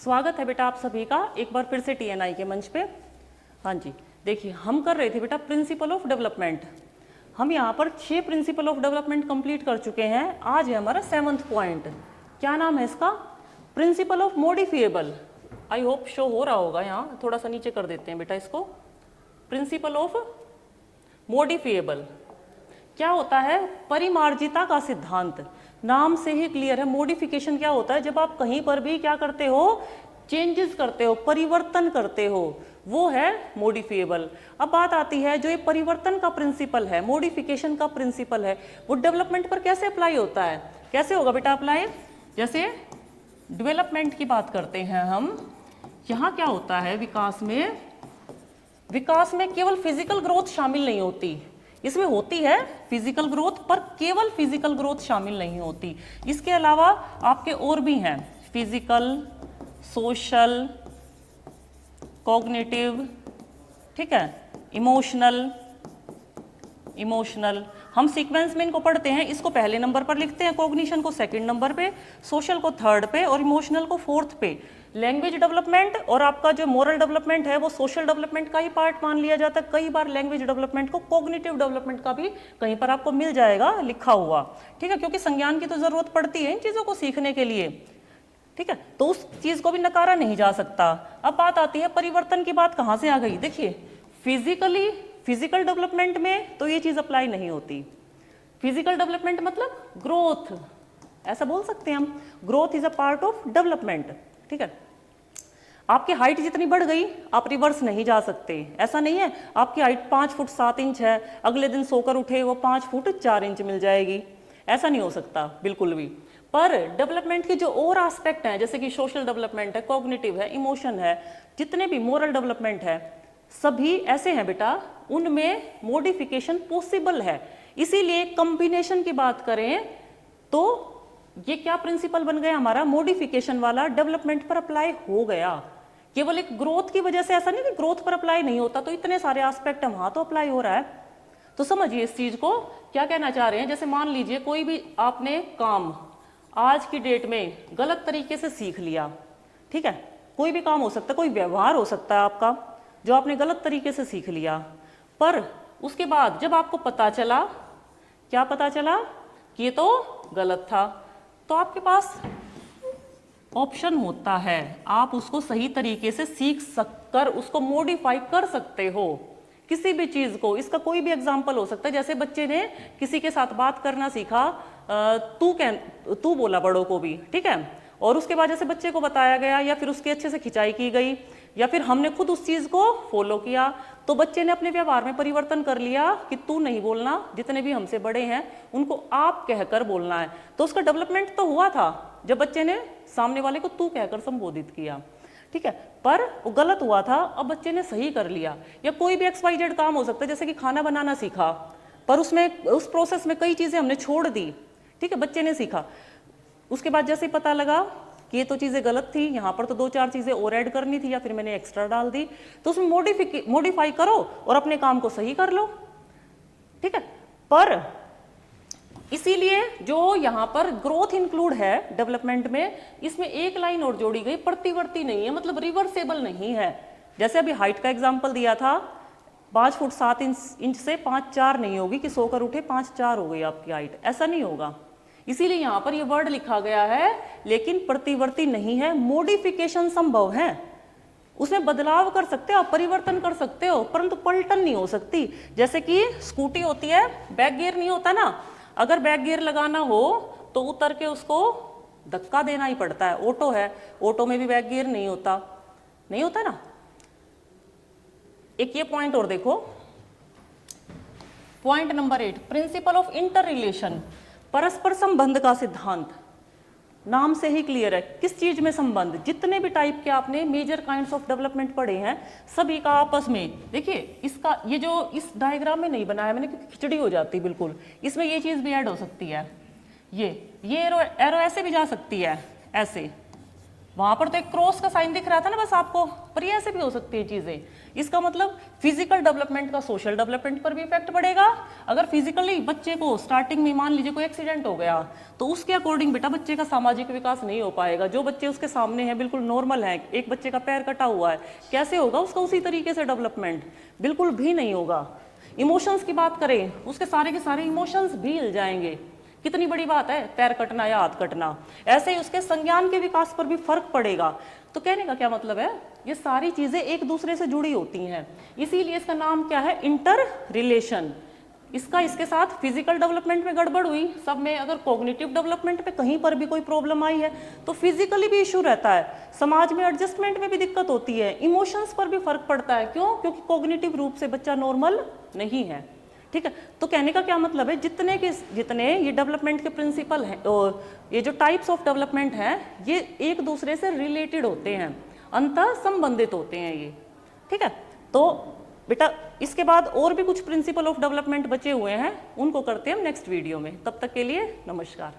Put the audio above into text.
स्वागत है बेटा आप सभी का एक बार फिर से टीएनआई के मंच पे। हाँ जी, देखिए हम कर रहे थे बेटा प्रिंसिपल ऑफ डेवलपमेंट। हम यहाँ पर 6 प्रिंसिपल ऑफ डेवलपमेंट कंप्लीट कर चुके हैं। आज है हमारा 7th पॉइंट। क्या नाम है इसका? Principle of modifiable. I hope show हो रहा होगा, यहाँ थोड़ा सा नीचे कर देते हैं बेटा इसको। प्रिंसिपल ऑफ मॉडिफिएबल क्या होता है? परिमार्जिता का सिद्धांत। नाम से ही क्लियर है। मॉडिफिकेशन क्या होता है? जब आप कहीं पर भी क्या करते हो, चेंजेस करते हो, परिवर्तन करते हो, वो है मॉडिफिएबल। अब बात आती है जो ये परिवर्तन का प्रिंसिपल है, मॉडिफिकेशन का प्रिंसिपल है, वो डेवलपमेंट पर कैसे अप्लाई होता है? कैसे होगा बेटा अप्लाई? जैसे डेवलपमेंट की बात करते हैं हम, यहाँ क्या होता है विकास में केवल फिजिकल ग्रोथ शामिल नहीं होती। इसमें होती है फिजिकल ग्रोथ, पर केवल फिजिकल ग्रोथ शामिल नहीं होती। इसके अलावा आपके और भी हैं, फिजिकल, सोशल, कॉग्निटिव, ठीक है, इमोशनल। हम सीक्वेंस में इनको पढ़ते हैं। इसको पहले नंबर पर लिखते हैं, कॉग्निशन को सेकंड नंबर पे, सोशल को थर्ड पे और इमोशनल को फोर्थ पे। लैंग्वेज डेवलपमेंट और आपका जो मोरल डेवलपमेंट है वो सोशल डेवलपमेंट का ही पार्ट मान लिया जाता है। कई बार लैंग्वेज डेवलपमेंट को कॉग्निटिव डेवलपमेंट का भी कहीं पर आपको मिल जाएगा लिखा हुआ, ठीक है, क्योंकि संज्ञान की तो जरूरत पड़ती है इन चीजों को सीखने के लिए, ठीक है, तो उस चीज को भी नकारा नहीं जा सकता। अब बात आती है परिवर्तन की बात कहाँ से आ गई? देखिए फिजिकल डेवलपमेंट में तो ये चीज अप्लाई नहीं होती। फिजिकल डेवलपमेंट मतलब ग्रोथ, ऐसा बोल सकते हैं हम, growth is a part of development, ठीक है। आपकी हाइट जितनी बढ़ गई आप रिवर्स नहीं जा सकते। ऐसा नहीं है आपकी हाइट 5 फुट 7 इंच है, अगले दिन सोकर उठे वो 5 फुट 4 इंच मिल जाएगी, ऐसा नहीं हो सकता बिल्कुल भी। पर डेवलपमेंट के जो और एस्पेक्ट हैं, जैसे कि सोशल डेवलपमेंट है, कॉग्निटिव है, इमोशन है, जितने भी मोरल डेवलपमेंट है, सभी ऐसे हैं बेटा, उनमें मॉडिफिकेशन पॉसिबल है। इसीलिए कॉम्बिनेशन की बात करें तो ये क्या प्रिंसिपल बन गया हमारा? मॉडिफिकेशन वाला डेवलपमेंट पर अप्लाई हो गया। केवल एक ग्रोथ की वजह से ऐसा नहीं कि ग्रोथ पर अप्लाई नहीं होता, तो इतने सारे एस्पेक्ट है वहां तो अप्लाई हो रहा है। तो समझिए इस चीज को क्या कहना चाह रहे हैं। जैसे मान लीजिए कोई भी आपने काम आज की डेट में गलत तरीके से सीख लिया, ठीक है, कोई भी काम हो सकता है, कोई व्यवहार हो सकता है आपका जो आपने गलत तरीके से सीख लिया, पर उसके बाद जब आपको पता चला, क्या पता चला कि ये तो गलत था, तो आपके पास ऑप्शन होता है, आप उसको सही तरीके से सीख सककर उसको मॉडिफाई कर सकते हो किसी भी चीज को। इसका कोई भी एग्जाम्पल हो सकता है। जैसे बच्चे ने किसी के साथ बात करना सीखा, तू बोला बड़ों को भी, ठीक है, और उसके बाद जैसे बच्चे को बताया गया या फिर उसकी अच्छे से खिंचाई की गई या फिर हमने खुद उस चीज को फॉलो किया, तो बच्चे ने अपने व्यवहार में परिवर्तन कर लिया कि तू नहीं बोलना, जितने भी हमसे बड़े हैं उनको आप कहकर बोलना है। तो उसका डेवलपमेंट तो हुआ था जब बच्चे ने सामने वाले को तू कहकर संबोधित किया, ठीक है, पर वो गलत हुआ था, अब बच्चे ने सही कर लिया। या कोई भी XYZ काम हो सकता है, जैसे कि खाना बनाना सीखा, पर उसमें उस प्रोसेस में कई चीजें हमने छोड़ दी, ठीक है, बच्चे ने सीखा, उसके बाद जैसे ही पता लगा कि ये तो चीजें गलत थी, यहाँ पर तो 2-4 चीजें और ऐड करनी थी या फिर मैंने एक्स्ट्रा डाल दी, तो उसमें मॉडिफाई करो और अपने काम को सही कर लो, ठीक है। पर इसीलिए जो यहाँ पर ग्रोथ इंक्लूड है डेवलपमेंट में, इसमें एक लाइन और जोड़ी गई, प्रतिवर्ती नहीं है, मतलब रिवर्सेबल नहीं है। जैसे अभी हाइट का एग्जाम्पल दिया था, 5 फुट 7 इंच से 5'4" नहीं होगी कि सोकर उठे 5'4" हो गई आपकी हाइट, ऐसा नहीं होगा। इसीलिए यहाँ पर ये वर्ड लिखा गया है, लेकिन प्रतिवर्ती नहीं है। मॉडिफिकेशन संभव है, उसमें बदलाव कर सकते हो, परिवर्तन कर सकते हो, परंतु पलटन नहीं हो सकती। जैसे कि स्कूटी होती है, बैक गियर नहीं होता ना, अगर बैक गियर लगाना हो तो उतर के उसको धक्का देना ही पड़ता है। ऑटो है, ऑटो में भी बैक गियर नहीं होता ना। एक ये पॉइंट और देखो, point number 8, principle of inter relation, परस्पर संबंध का सिद्धांत। नाम से ही क्लियर है, किस चीज में संबंध? जितने भी टाइप के आपने मेजर काइंड्स ऑफ डेवलपमेंट पढ़े हैं, सभी का आपस में, देखिए इसका ये जो इस डायग्राम में नहीं बनाया मैंने क्योंकि खिचड़ी हो जाती बिल्कुल, इसमें ये चीज भी ऐड हो सकती है, ये एरो ऐसे भी जा सकती है, ऐसे, वहां पर तो एक क्रॉस का साइन दिख रहा था ना बस आपको, पर ये ऐसे भी हो सकती है चीजें। इसका मतलब फिजिकल डेवलपमेंट का सोशल डेवलपमेंट पर भी इफेक्ट पड़ेगा। अगर फिजिकली बच्चे को स्टार्टिंग में मान लीजिए कोई एक्सीडेंट हो गया तो उसके अकॉर्डिंग बेटा बच्चे का सामाजिक विकास नहीं हो पाएगा। जो बच्चे उसके सामने हैं बिल्कुल नॉर्मल है, एक बच्चे का पैर कटा हुआ है, कैसे होगा उसका उसी तरीके से डेवलपमेंट? बिल्कुल भी नहीं होगा। इमोशंस की बात करें, उसके सारे के सारे इमोशंस भी हिल जाएंगे। कितनी बड़ी बात है पैर कटना या हाथ कटना। ऐसे ही उसके संज्ञान के विकास पर भी फर्क पड़ेगा। तो कहने का क्या मतलब है, ये सारी चीजें एक दूसरे से जुड़ी होती हैं, इसीलिए इसका नाम क्या है, इंटर रिलेशन। इसका इसके साथ फिजिकल डेवलपमेंट में गड़बड़ हुई सब में, अगर कॉग्निटिव डेवलपमेंट पे कहीं पर भी कोई प्रॉब्लम आई है तो फिजिकली भी इशू रहता है, समाज में एडजस्टमेंट में भी दिक्कत होती है, इमोशंस पर भी फर्क पड़ता है। क्यों? क्योंकि कॉग्निटिव रूप से बच्चा नॉर्मल नहीं है। ठीक है, तो कहने का क्या मतलब है, जितने ये डेवलपमेंट के प्रिंसिपल हैं और ये जो टाइप्स ऑफ डेवलपमेंट हैं ये एक दूसरे से रिलेटेड होते हैं, अंतः संबंधित होते हैं ये। ठीक है, तो बेटा इसके बाद और भी कुछ प्रिंसिपल ऑफ डेवलपमेंट बचे हुए हैं, उनको करते हैं हम नेक्स्ट वीडियो में। तब तक के लिए नमस्कार।